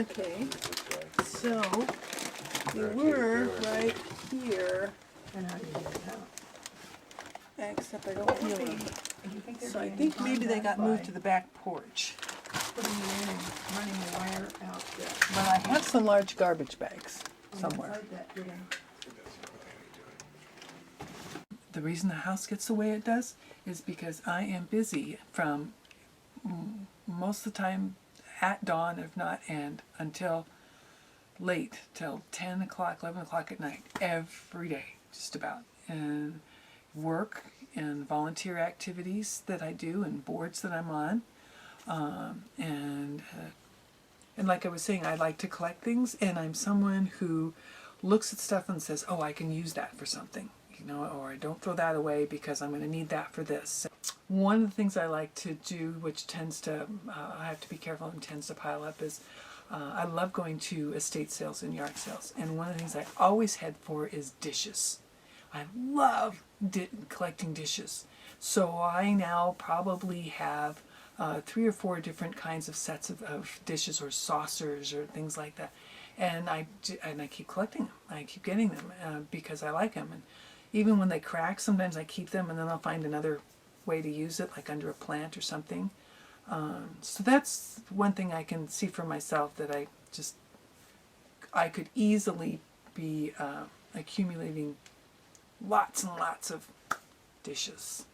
Okay, so we were right here, And how do you get it out? except I don't feel them. So I think maybe they got moved to the back porch. Putting it in and running the wire out there. But I have some large garbage bags somewhere. I heard that, yeah. The reason the house gets the way it does is because I am busy from most of the time at dawn, if not and until late, till 10 o'clock, 11 o'clock at night, every day, just about. And work and volunteer activities that I do and boards that I'm on. And like I was saying, I like to collect things, and I'm someone who looks at stuff and says, oh, I can use that for something, you know, or don't throw that away because I'm going to need that for this. One of the things I like to do, which tends to, I have to be careful and tends to pile up, is I love going to estate sales and yard sales. And one of the things I always head for is dishes. I love collecting dishes. So I now probably have 3 or 4 different kinds of sets of dishes or saucers or things like that. And I keep collecting them. I keep getting them because I like them. And even when they crack, sometimes I keep them and then I'll find another way to use it, like under a plant or something. So that's one thing I can see for myself, that I could easily be accumulating lots and lots of dishes.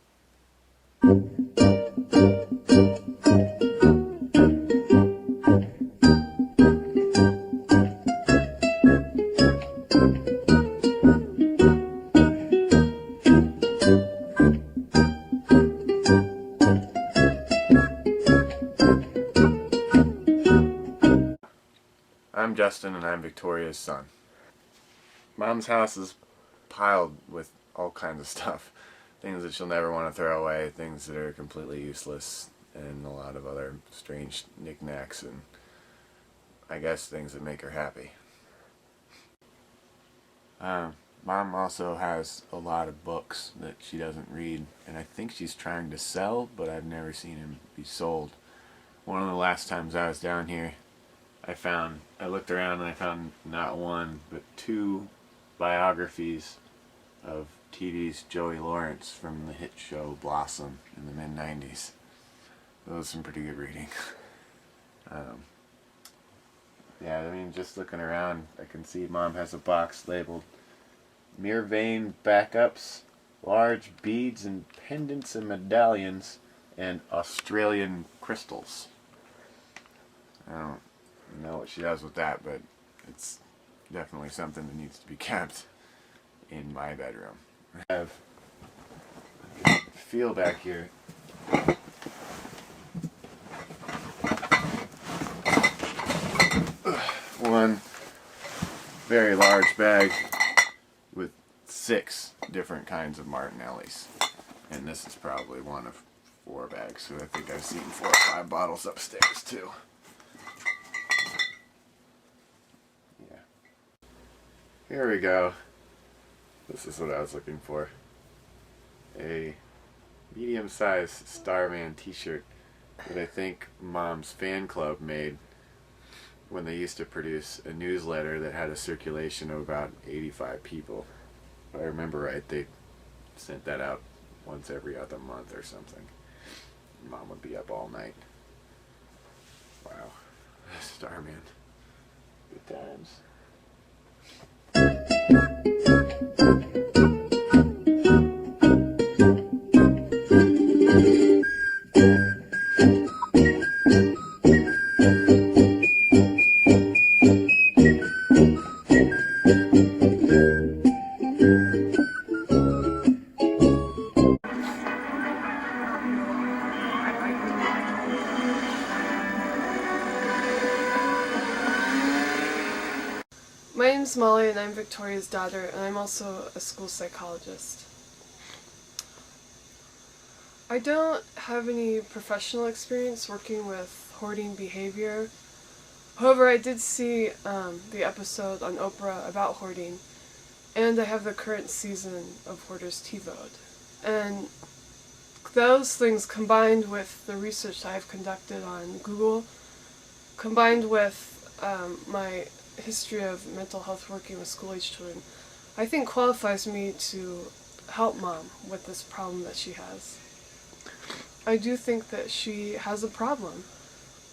I'm Justin and I'm Victoria's son. Mom's house is piled with all kinds of stuff. Things that she'll never want to throw away, things that are completely useless, and a lot of other strange knickknacks and I guess things that make her happy. Mom also has a lot of books that she doesn't read, and I think she's trying to sell, but I've never seen them be sold. One of the last times I was down here, I looked around and I found not one, but 2 biographies of TV's Joey Lawrence from the hit show Blossom in the mid-90s. That was some pretty good reading. Yeah, I mean, just looking around, I can see Mom has a box labeled Mirror Vein Backups, Large Beads and Pendants and Medallions, and Australian Crystals. I don't know what she does with that, but it's definitely something that needs to be kept in my bedroom. I have feel back here. One very large bag with 6 different kinds of Martinellis, and this is probably one of 4 bags, so I think I've seen 4 or 5 bottles upstairs too. Yeah. Here we go. This is what I was looking for. A medium-sized Starman t-shirt that I think Mom's fan club made when they used to produce a newsletter that had a circulation of about 85 people. If I remember right, they sent that out once every other month or something. Mom would be up all night. Wow. Starman. Good times. My name's Molly and I'm Victoria's daughter, and I'm also a school psychologist. I don't have any professional experience working with hoarding behavior. However, I did see the episode on Oprah about hoarding, and I have the current season of Hoarders TiVoed. And those things, combined with the research I have conducted on Google, combined with my history of mental health working with school-age children, I think qualifies me to help Mom with this problem that she has. I do think that she has a problem,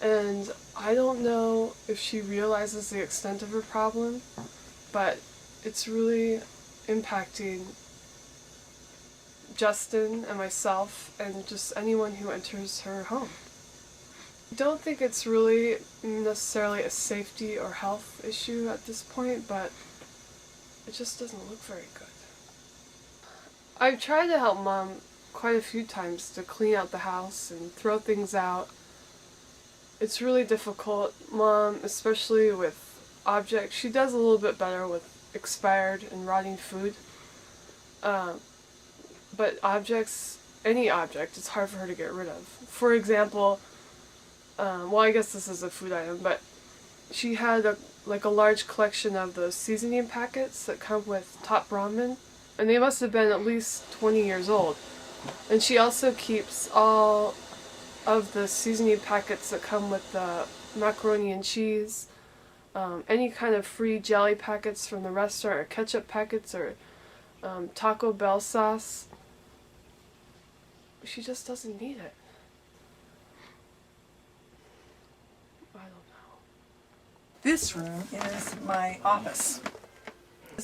and I don't know if she realizes the extent of her problem, but it's really impacting Justin and myself and just anyone who enters her home. I don't think it's really necessarily a safety or health issue at this point, but it just doesn't look very good. I've tried to help Mom quite a few times to clean out the house and throw things out. It's really difficult. Mom, especially with objects, she does a little bit better with expired and rotting food. But objects, any object, it's hard for her to get rid of. For example, well, I guess this is a food item, but she had a large collection of those seasoning packets that come with Top Ramen, and they must have been at least 20 years old. And she also keeps all of the seasoning packets that come with the macaroni and cheese, any kind of free jelly packets from the restaurant, or ketchup packets, or Taco Bell sauce. She just doesn't need it. I don't know. This room is my office.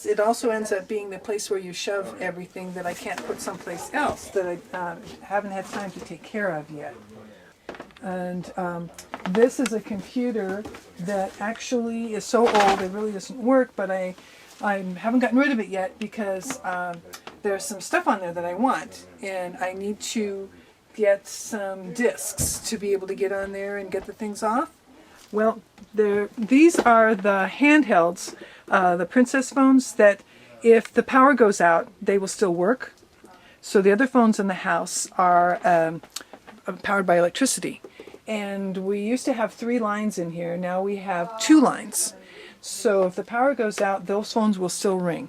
It also ends up being the place where you shove everything that I can't put someplace else that I haven't had time to take care of yet. And this is a computer that actually is so old it really doesn't work, but I haven't gotten rid of it yet because there's some stuff on there that I want, and I need to get some discs to be able to get on there and get the things off. Well, these are the handhelds, the Princess phones, that if the power goes out, they will still work. So the other phones in the house are powered by electricity. And we used to have 3 lines in here. Now we have 2 lines. So if the power goes out, those phones will still ring.